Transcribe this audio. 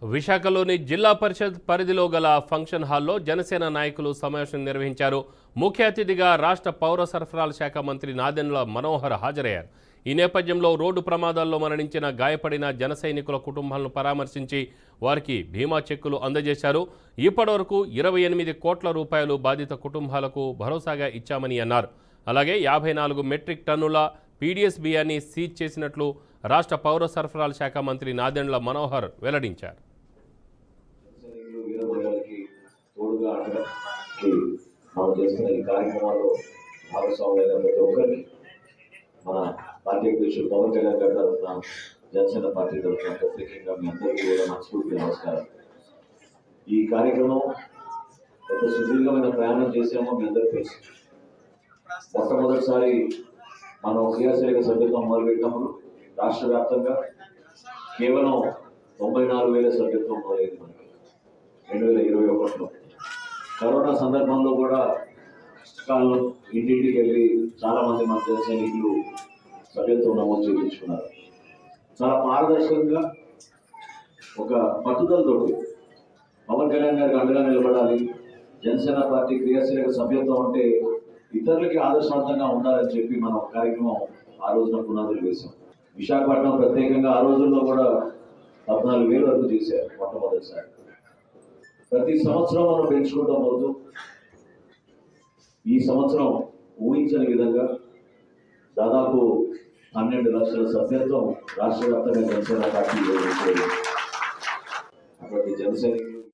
విశాఖలోని జిల్లా పరిషత్ పరిధిలో గల ఫంక్షన్ హాల్లో జనసేన నాయకులు సమావేశం నిర్వహించారు. ముఖ్య అతిథిగా రాష్ట్ర పౌర సరఫరాల శాఖ మంత్రి నాదెండ్ల మనోహర్ హాజరయ్యారు. ఈ నేపథ్యంలో రోడ్డు ప్రమాదాల్లో మరణించిన గాయపడిన జన సైనికుల కుటుంబాలను పరామర్శించి వారికి బీమా చెక్కులు అందజేశారు. ఇప్పటివరకు 28 కోట్ల రూపాయలు బాధిత కుటుంబాలకు భరోసాగా ఇచ్చామని అన్నారు. అలాగే 54 మెట్రిక్ టన్నుల పీడీఎస్ బియ్యాన్ని సీజ్ చేసినట్లు రాష్ట్ర పౌర సరఫరాల శాఖ మంత్రి నాదెండ్ల మనోహర్ వెల్లడించారు. మనం చేస్తున్న ఈ కార్యక్రమాల్లో భాగస్వాములైన ప్రతి ఒక్కరికి మన పార్టీ అధ్యక్షుడు పవన్ కళ్యాణ్ గారి తరఫున జనసేన పార్టీ తరఫున ప్రత్యేకంగా మీ అందరికీ కూడా మనస్ఫూర్తిగా నమస్కారం. ఈ కార్యక్రమం ఎంత సుదీర్ఘమైన ప్రయాణం చేసామో మీ అందరికీ తెలుసు. మొట్టమొదటిసారి మనం క్రియాశీలక సభ్యత్వం మొదలుపెట్టినప్పుడు రాష్ట్ర వ్యాప్తంగా కేవలం 94,000 సభ్యత్వం మొదలైంది మనకి 2021లో. కరోనా సందర్భంలో కూడా కష్టకాలంలో ఇంటింటికి వెళ్ళి చాలా మంది మన జన సైనికులు సభ్యత్వం నమోదు చేయించుకున్నారు. చాలా పారదర్శకంగా ఒక పట్టుదలతో పవన్ కళ్యాణ్ గారికి అండగా నిలబడాలి, జనసేన పార్టీ క్రియాశీలక సభ్యత్వం అంటే ఇతరులకి ఆదర్శవంతంగా ఉండాలని చెప్పి మనం కార్యక్రమం ఆ రోజున పునాదులు వేశాం. విశాఖపట్నం ప్రత్యేకంగా ఆ రోజుల్లో కూడా 14,000 వరకు చేశారు మొట్టమొదటిసారి. ప్రతి సంవత్సరం మనం పెంచుకుంటూ పోతూ ఈ సంవత్సరం ఊహించని విధంగా దాదాపు 12 లక్షల సభ్యత్వం రాష్ట్ర వ్యాప్తంగా జనసేన పార్టీ అటువంటి జనసేన